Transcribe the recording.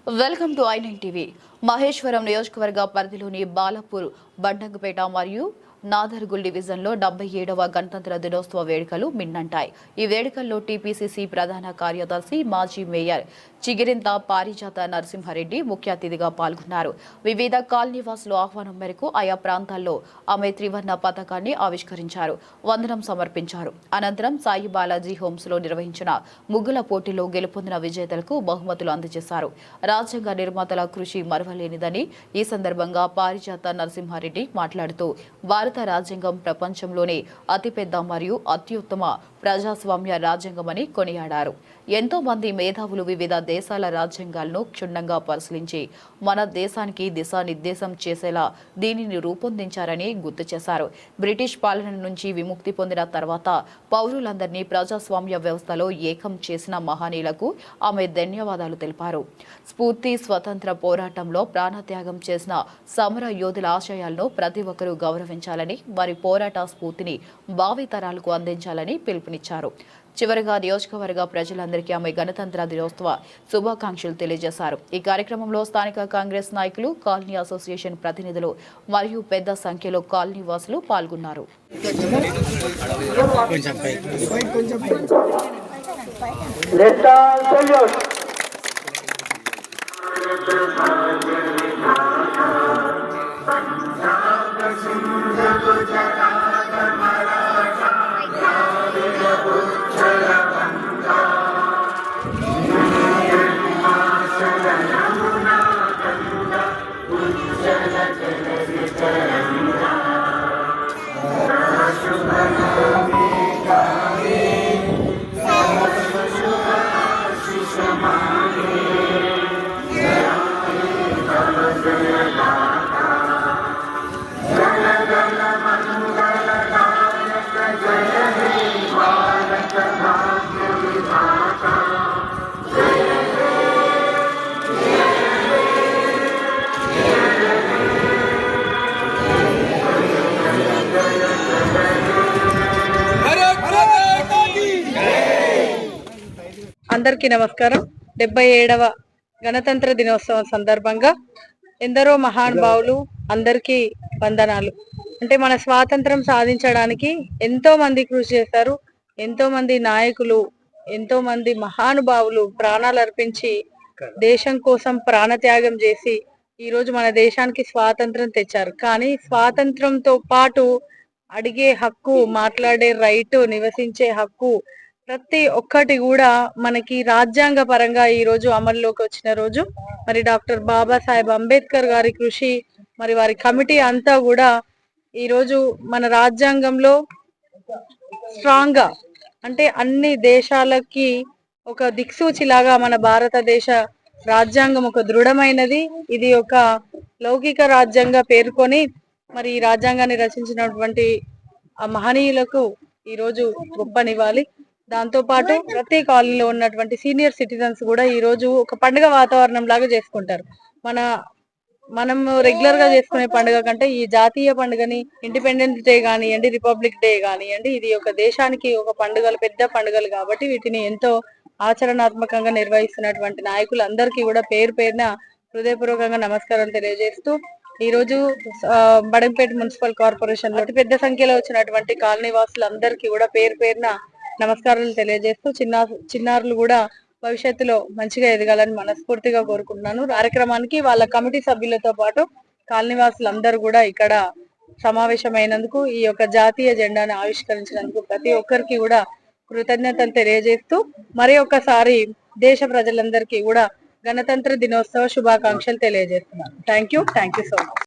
Welcome to I nine TV. Maheshwaram నియోజకవర్గ పరిధిలోని బాలపూర్, బండంగపేట మరియు నాదర్గుల్ డివిజన్లో 77వ గణతంత్ర దినోత్సవ వేడుకలు మిన్నంటాయి. ఈ వేడుకల్లో టీపీసీసీ ప్రధాన కార్యదర్శి, మాజీ మేయర్ చిగిరింత పారిజాత నరసింహారెడ్డి ముఖ్య అతిథిగా పాల్గొన్నారు. వివిధ కాలనీవాసుల ఆహ్వానం మేరకు ఆయా ప్రాంతాల్లో ఆమె త్రివర్ణ పతాకాన్ని ఆవిష్కరించారు, వందనం సమర్పించారు. అనంతరం సాయి బాలాజీ హోమ్స్ లో నిర్వహించిన ముగ్గుల పోటీలో గెలుపొందిన విజేతలకు బహుమతులు అందజేశారు. రాజ్యాంగ నిర్మాతల కృషి మరువలేనిదని ఈ సందర్భంగా పారిజాత నరసింహారెడ్డి మాట్లాడుతూ భారత రాజ్యాంగం ప్రపంచంలోనే అతిపెద్ద మరియు అత్యుత్తమ ప్రజాస్వామ్య రాజ్యాంగమని కొనియాడారు. ఎంతో మంది మేధావులు వివిధ దేశాల రాజ్యాంగాలను క్షుణ్ణంగా పరిశీలించి మన దేశానికి దిశానిర్దేశం చేసేలా దీనిని రూపొందించారని గుర్తు చేశారు. బ్రిటిష్ పాలన నుంచి విముక్తి పొందిన తర్వాత పౌరులందరినీ ప్రజాస్వామ్య వ్యవస్థలో ఏకం చేసిన మహనీయులకు ఆమె ధన్యవాదాలు తెలిపారు. స్ఫూర్తి స్వతంత్ర పోరాటంలో ప్రాణత్యాగం చేసిన సమర యోధుల ఆశయాలను ప్రతి ఒక్కరూ గౌరవించాలని, వారి పోరాట స్ఫూర్తిని భావితరాలకు అందించాలని పిలుపునిచ్చారు. చివరిగా నియోజకవర్గ ప్రజలందరికీ ఆమె గణతంత్ర దినోత్సవ శుభాకాంక్షలు తెలియజేశారు. ఈ కార్యక్రమంలో స్థానిక కాంగ్రెస్ నాయకులు, కాలనీ అసోసియేషన్ ప్రతినిధులు మరియు పెద్ద సంఖ్యలో కాలనీ వాసులు పాల్గొన్నారు. అందరికీ నమస్కారం. 77వ గణతంత్ర దినోత్సవం సందర్భంగా ఎందరో మహానుభావులు, అందరికీ వందనాలు. అంటే మన స్వాతంత్రం సాధించడానికి ఎంతో మంది కృషి చేశారు. ఎంతో మంది నాయకులు, ఎంతో మంది మహానుభావులు ప్రాణాలు అర్పించి దేశం కోసం ప్రాణత్యాగం చేసి ఈ రోజు మన దేశానికి స్వాతంత్రం తెచ్చారు. కానీ స్వాతంత్రంతో పాటు అడిగే హక్కు, మాట్లాడే రైట్, నివసించే హక్కు, ప్రతి ఒక్కటి కూడా మనకి రాజ్యాంగ పరంగా ఈ రోజు అమల్లోకి వచ్చిన రోజు. మరి డాక్టర్ బాబాసాహెబ్ అంబేద్కర్ గారి కృషి, మరి వారి కమిటీ అంతా కూడా ఈ రోజు మన రాజ్యాంగంలో స్ట్రాంగ్ గా, అంటే అన్ని దేశాలకి ఒక దిక్సూచిలాగా మన భారతదేశ రాజ్యాంగం ఒక దృఢమైనది, ఇది ఒక లౌకిక రాజ్యాంగంగా పేర్కొని మరి ఈ రాజ్యాంగాన్ని రచించినటువంటి ఆ మహనీయులకు ఈ రోజు గొప్పనివ్వాలి. దాంతో పాటు ప్రతి కాలనీలో ఉన్నటువంటి సీనియర్ సిటిజన్స్ కూడా ఈ రోజు ఒక పండుగ వాతావరణం లాగా చేసుకుంటారు. మనం రెగ్యులర్ గా చేసుకునే పండుగ కంటే ఈ జాతీయ పండుగని, ఇండిపెండెన్స్ డే కానివ్వండి, రిపబ్లిక్ డే కానివ్వండి, ఇది ఒక దేశానికి ఒక పండుగలు, పెద్ద పండుగలు కాబట్టి వీటిని ఎంతో ఆచరణాత్మకంగా నిర్వహిస్తున్నటువంటి నాయకులందరికీ కూడా పేరు పేరున హృదయపూర్వకంగా నమస్కారం తెలియజేస్తూ ఈ రోజు బడంపేట మున్సిపల్ కార్పొరేషన్ లో పెద్ద సంఖ్యలో వచ్చినటువంటి కాలనీ వాసులందరికీ కూడా పేరు పేరున నమస్కారాలు తెలియజేస్తూ చిన్నారులు కూడా భవిష్యత్తులో మంచిగా ఎదగాలని మనస్ఫూర్తిగా కోరుకుంటున్నాను. కార్యక్రమానికి వాళ్ళ కమిటీ సభ్యులతో పాటు కాలనీవాసులందరూ కూడా ఇక్కడ సమావేశమైనందుకు, ఈ యొక్క జాతీయ జెండాను ఆవిష్కరించినందుకు ప్రతి ఒక్కరికి కూడా కృతజ్ఞతలు తెలియజేస్తూ మరి ఒక్కసారి దేశ ప్రజలందరికీ కూడా గణతంత్ర దినోత్సవ శుభాకాంక్షలు తెలియజేస్తున్నాను. Thank you so much.